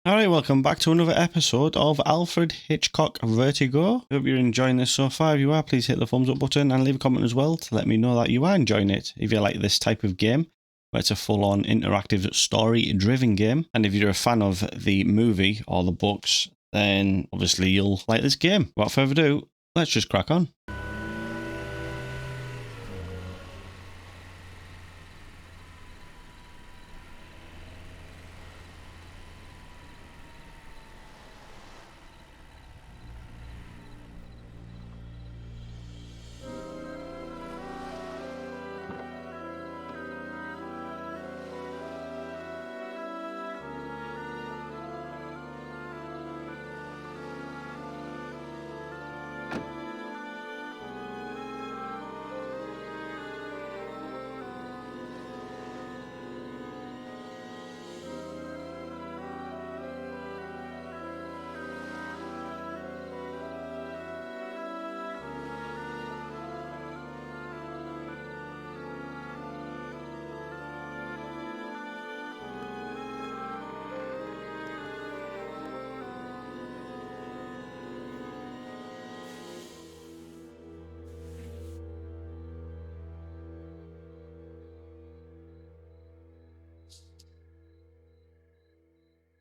Alright, welcome back to another episode of Alfred Hitchcock Vertigo. Hope you're enjoying this so far. If you are, please hit the thumbs up button and leave a comment as well to let me know that you are enjoying it. If you like this type of game, where it's a full-on interactive story-driven game, and if you're a fan of the movie or the books, then obviously you'll like this game. Without further ado, let's just crack on.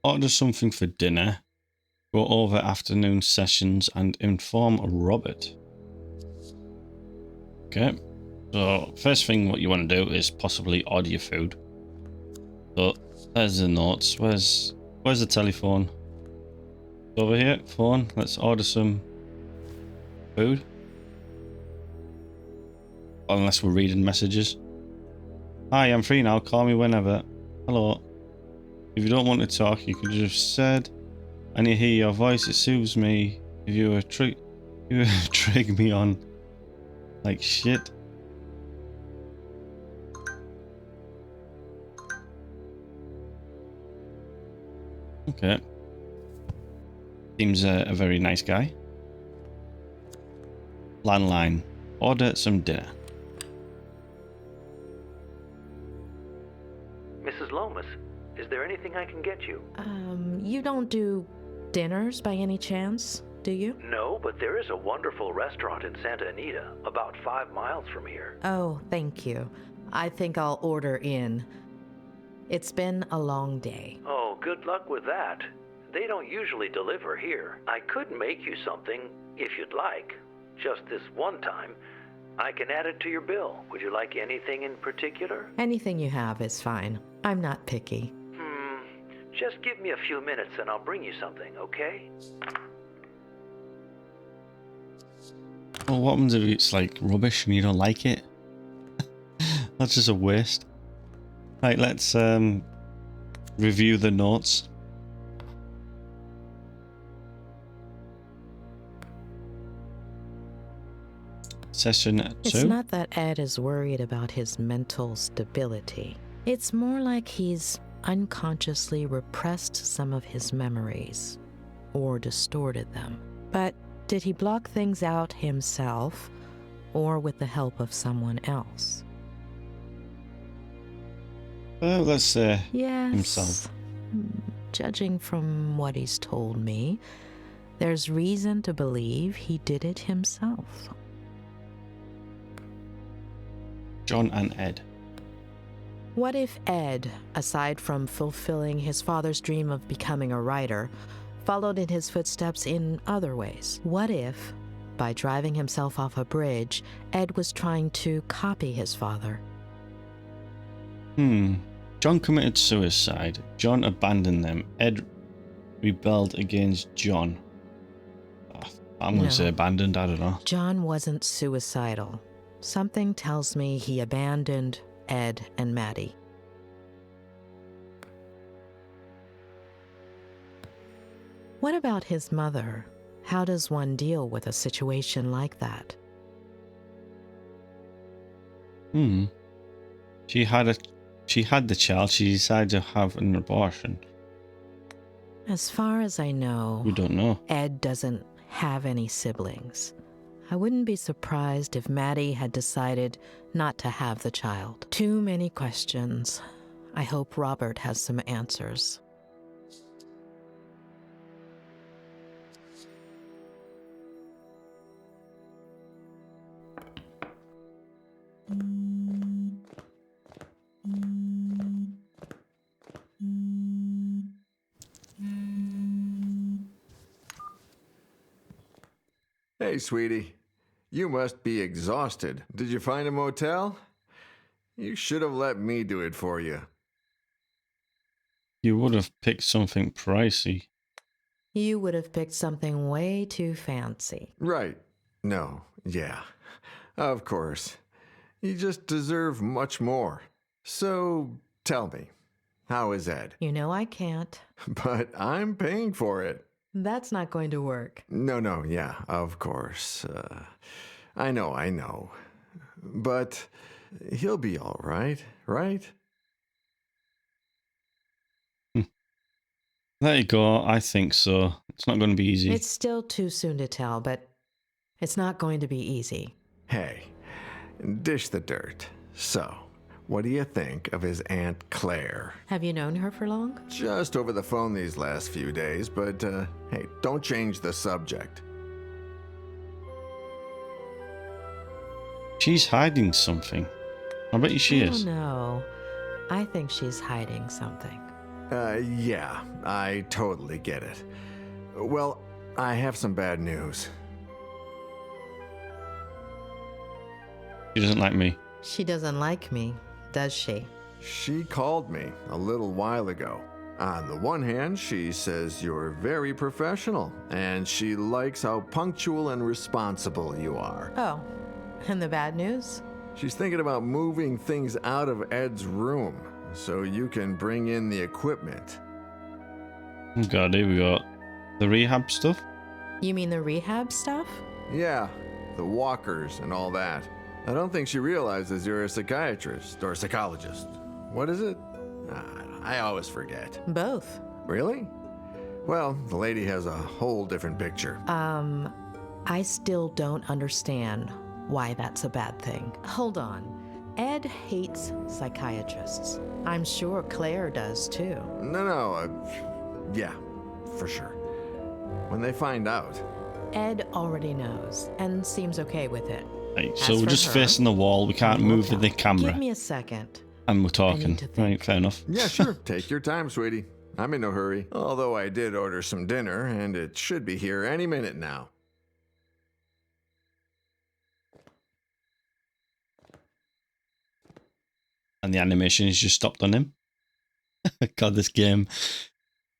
Order something for dinner, go over afternoon sessions and inform Robert. Okay, so first thing what you want to do is possibly order your food. So there's the notes. Where's the telephone? It's over here, phone. Let's order some food. Unless we're reading messages. Hi, I'm free now, call me whenever. Hello. If you don't want to talk, you could just said, I need to hear your voice, it soothes me. If you were trig me on like shit. Okay. Seems a very nice guy. Landline. Order some dinner. Mrs. Lomas, is there anything I can get you? You don't do dinners by any chance, do you? No, but there is a wonderful restaurant in Santa Anita, about 5 miles from here. Oh, thank you. I think I'll order in. It's been a long day. Oh, good luck with that. They don't usually deliver here. I could make you something, if you'd like. Just this one time. I can add it to your bill. Would you like anything in particular? Anything you have is fine. I'm not picky. Just give me a few minutes and I'll bring you something, okay? Well, what happens if it's like rubbish and you don't like it? That's just a waste. Right, let's review the notes. Session 2. It's not that Ed is worried about his mental stability. It's more like he's unconsciously repressed some of his memories or distorted them. But did he block things out himself or with the help of someone else? Well, let's say Yes. himself. Judging from what he's told me, there's reason to believe he did it himself. John and Ed. What if Ed, aside from fulfilling his father's dream of becoming a writer, followed in his footsteps in other ways? What if, by driving himself off a bridge, Ed was trying to copy his father? John committed suicide. John abandoned them. Ed rebelled against John. I'm going to say abandoned, I don't know. John wasn't suicidal. Something tells me he abandoned Ed and Matty. What about his mother? How does one deal with a situation like that? She had the child. She decided to have an abortion. As far as I know, We don't know. Ed doesn't have any siblings. I wouldn't be surprised if Matty had decided not to have the child. Too many questions. I hope Robert has some answers. Hey, sweetie. You must be exhausted. Did you find a motel? You should have let me do it for you. You would have picked something pricey. You would have picked something way too fancy. Right. No. Yeah. Of course. You just deserve much more. So, tell me, how is Ed? You know I can't. But I'm paying for it. That's not going to work. No, yeah, of course. I know. But he'll be all right, right? There you go. I think so. It's not going to be easy. It's still too soon to tell, but it's not going to be easy. Hey, dish the dirt. So, what do you think of his Aunt Claire? Have you known her for long? Just over the phone these last few days, but hey, don't change the subject. She's hiding something. I bet you she I is. don't know. I think she's hiding something. Yeah, I totally get it. Well, I have some bad news. She doesn't like me. She doesn't like me, does she? She called me a little while ago. On the one hand, she says you're very professional, and she likes how punctual and responsible you are. Oh, and the bad news? She's thinking about moving things out of Ed's room so you can bring in the equipment. Oh God, here we go. The rehab stuff? You mean the rehab stuff? Yeah, the walkers and all that. I don't think she realizes you're a psychiatrist or psychologist. What is it? I always forget. Both. Really? Well, the lady has a whole different picture. I still don't understand why that's a bad thing. Hold on. Ed hates psychiatrists. I'm sure Claire does too. No, yeah, for sure. When they find out. Ed already knows and seems okay with it. Right, so As we're for just her, facing the wall. We can't move the camera. Give me a second. And we're talking. to think. Right, fair enough. Yeah, sure. Take your time, sweetie. I'm in no hurry. Although I did order some dinner, and it should be here any minute now. And the animation is just stopped on him. God, this game.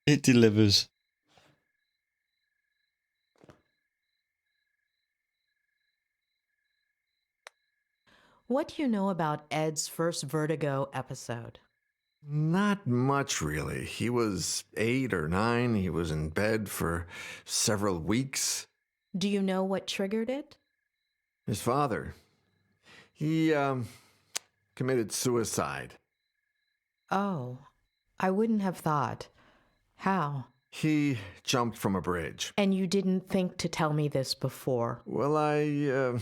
It delivers. What do you know about Ed's first Vertigo episode? Not much, really. He was 8 or 9. He was in bed for several weeks. Do you know what triggered it? His father. He, committed suicide. Oh, I wouldn't have thought. How? He jumped from a bridge. And you didn't think to tell me this before? Well,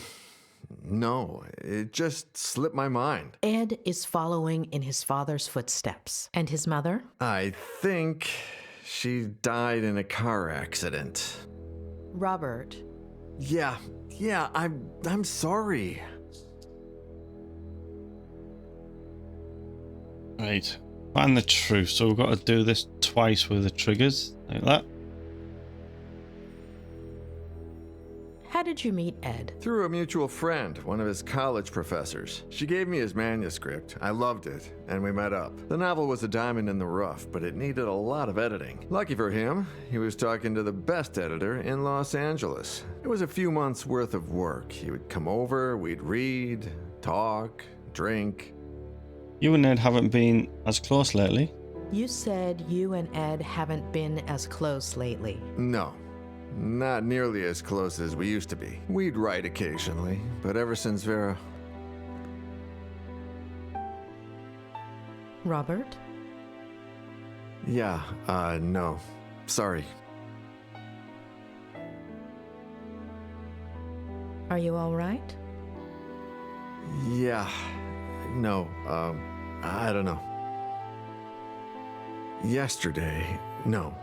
no, it just slipped my mind. Ed is following in his father's footsteps. And his mother? I think she died in a car accident. Robert. Yeah, I'm sorry. Right. Find the truth. So we've got to do this twice with the triggers. Like that. How did you meet Ed? Through a mutual friend, one of his college professors. She gave me his manuscript. I loved it, and we met up. The novel was a diamond in the rough, but it needed a lot of editing. Lucky for him, he was talking to the best editor in Los Angeles. It was a few months' worth of work. He would come over, we'd read, talk, drink. You and Ed haven't been as close lately. You said you and Ed haven't been as close lately. No. Not nearly as close as we used to be. We'd write occasionally, but ever since Vera... Robert? Yeah, no. Sorry. Are you all right? Yeah. No, I don't know. Yesterday... No.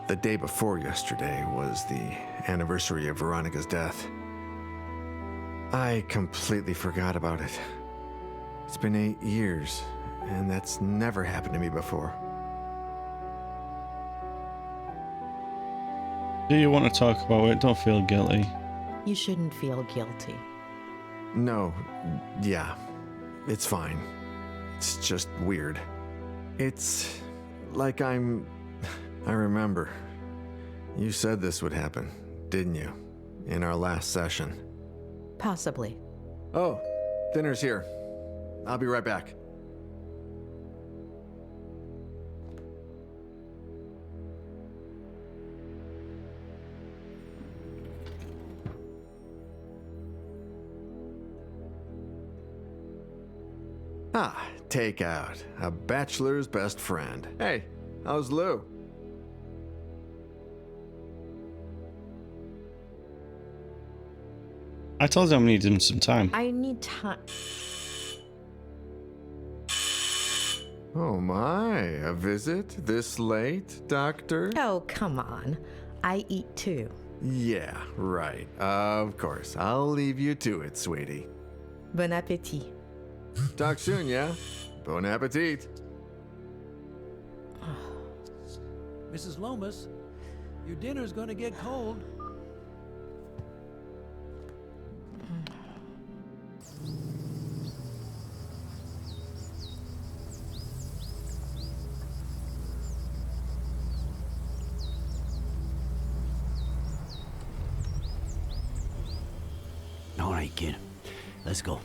The day before yesterday was the anniversary of Veronica's death. I completely forgot about it. It's been 8 years, and that's never happened to me before. Do you want to talk about it? Don't feel guilty. You shouldn't feel guilty. No, yeah, it's fine. It's just weird. It's like I remember. You said this would happen, didn't you? In our last session. Possibly. Oh, dinner's here. I'll be right back. Ah, takeout. A bachelor's best friend. Hey, how's Lou? I told him I needed him some time. I need time. Oh my, a visit this late, Doctor? Oh, come on. I eat too. Yeah, right. Of course. I'll leave you to it, sweetie. Bon appétit. Talk soon, yeah? Bon appetit. Mrs. Lomas, your dinner's gonna get cold. All right, kid. Let's go.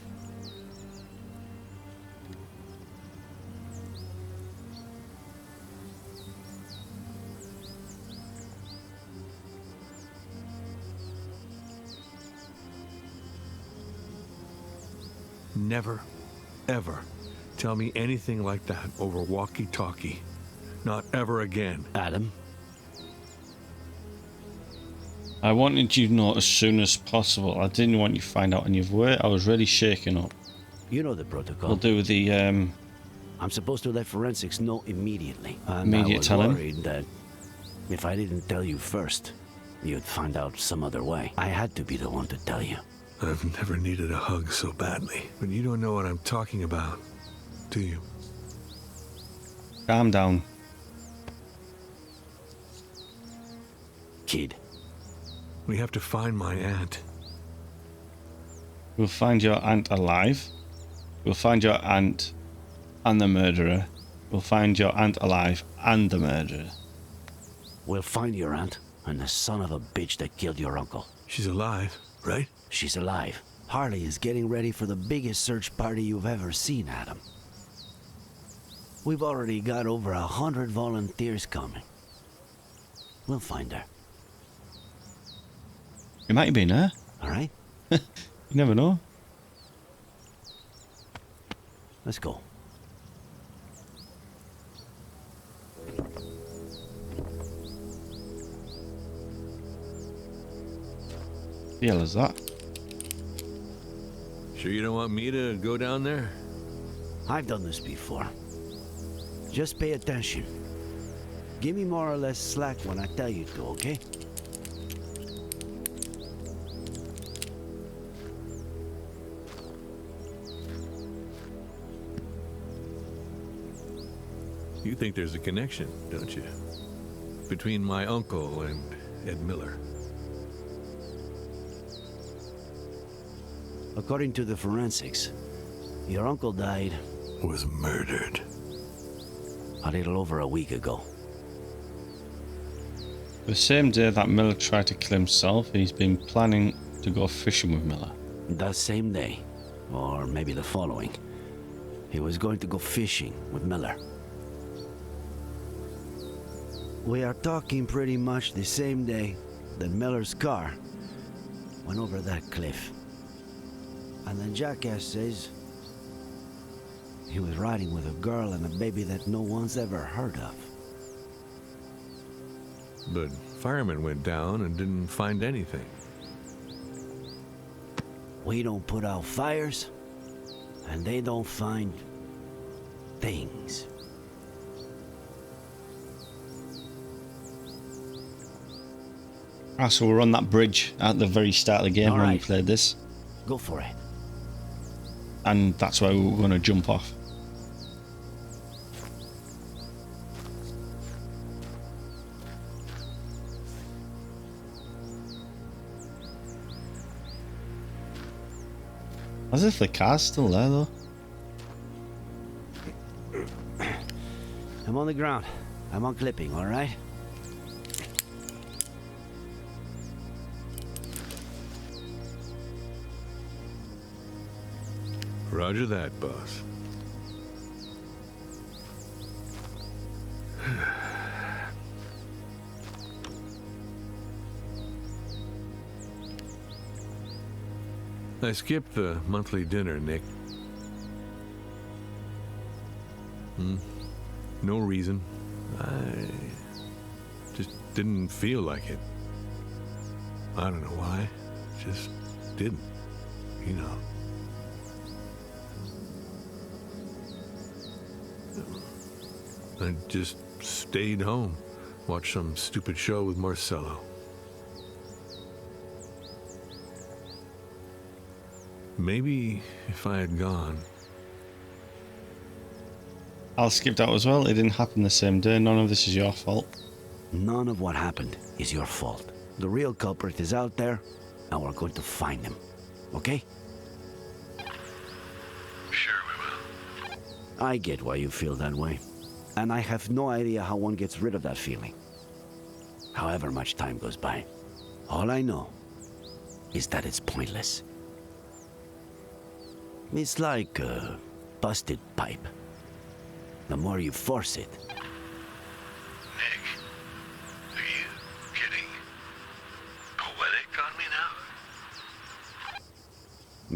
Never, ever tell me anything like that over walkie-talkie. Not ever again. Adam, I wanted you to know as soon as possible. I didn't want you to find out any of where. I was really shaken up. you know the protocol. We'll do the I'm supposed to let forensics know immediately. And Immediate I was telling. worried that if I didn't tell you first, you'd find out some other way. I had to be the one to tell you. I've never needed a hug so badly. But you don't know what I'm talking about, do you? calm down. Kid, We have to find my aunt. We'll find your aunt alive. We'll find your aunt and the murderer. We'll find your aunt alive and the murderer. we'll find your aunt and the son of a bitch that killed your uncle. She's alive, right? She's alive. Harley is getting ready for the biggest search party you've ever seen, Adam. We've already got over 100 volunteers coming. We'll find her, It might have been her. all right? You never know. Let's go. The hell is that? Sure you don't want me to go down there? I've done this before. Just pay attention. Give me more or less slack when I tell you to, okay? You think there's a connection, don't you? Between my uncle and Ed Miller. According to the forensics, your uncle died Was murdered. a little over a week ago. The same day that Miller tried to kill himself, he's been planning to go fishing with Miller. That same day, or maybe the following, he was going to go fishing with Miller. We are talking pretty much the same day that Miller's car went over that cliff. And then Jackass says he was riding with a girl and a baby that no one's ever heard of. But firemen went down and didn't find anything. We don't put out fires, and they don't find things. Ah, so we're on that bridge at the very start of the game when we Alright. played this. Go for it. And that's where we're going to jump off. As if the car's still there, though. I'm on the ground. I'm on clipping, all right? Roger that, boss. I skipped the monthly dinner, Nick. No reason. I just didn't feel like it. I don't know why. Just didn't, you know. I just stayed home, watched some stupid show with Marcello. Maybe if I had gone... Al skipped out as well. It didn't happen the same day. None of this is your fault. None of what happened is your fault. The real culprit is out there, and we're going to find him. Okay? Sure we will. I get why you feel that way. And I have no idea how one gets rid of that feeling. However much time goes by. All I know is that it's pointless. It's like a busted pipe. The more you force it... Nick, are you getting poetic on me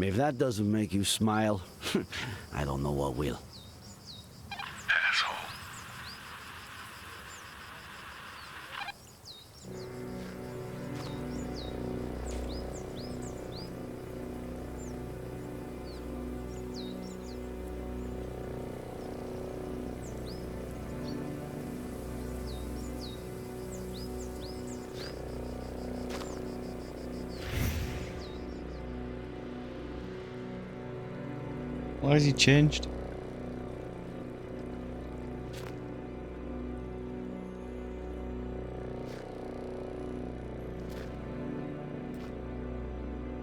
now? If that doesn't make you smile, I don't know what will. Asshole. Why has he changed?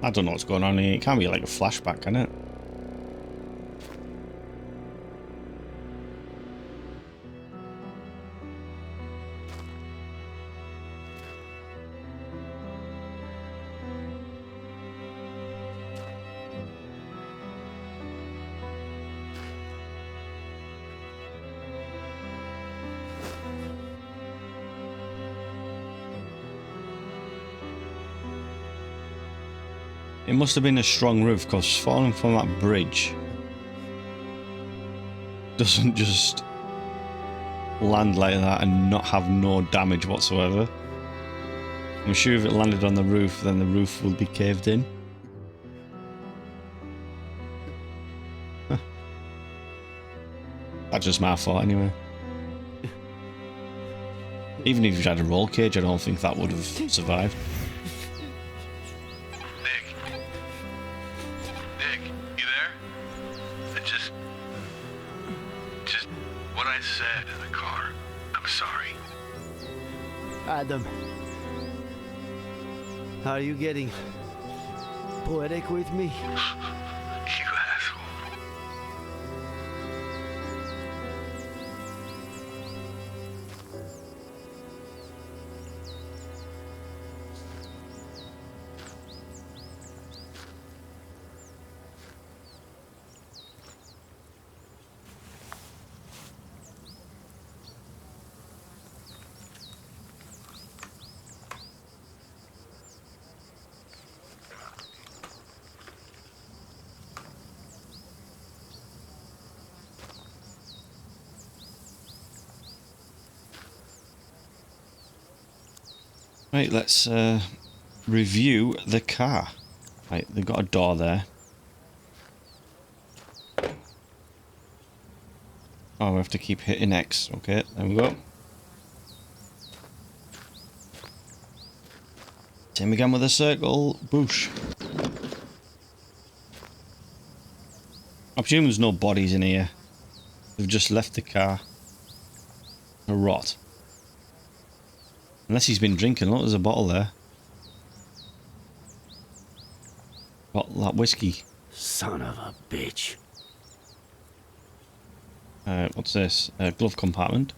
I don't know what's going on here. It can't be like a flashback, can it? It must have been a strong roof, because falling from that bridge doesn't just land like that and not have no damage whatsoever. I'm sure if it landed on the roof, then the roof will be caved in. That's just my thought anyway. Even if you had a roll cage, I don't think that would have survived. Adam, are you getting poetic with me? You asshole. Right, let's review the car. Right, they've got a door there. Oh, we have to keep hitting X. Okay, there we go. Same again with a circle. Boosh. I presume there's no bodies in here. They've just left the car to rot. Unless he's been drinking. Look, there's a bottle there. Got that whiskey. Son of a bitch. What's this? Glove compartment.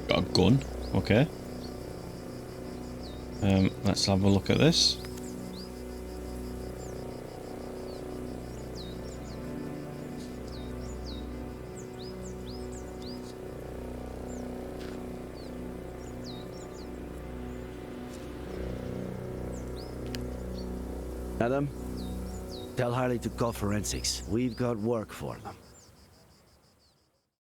Got a gun. Okay. Let's have a look at this. Adam, tell Harley to call forensics. We've got work for them.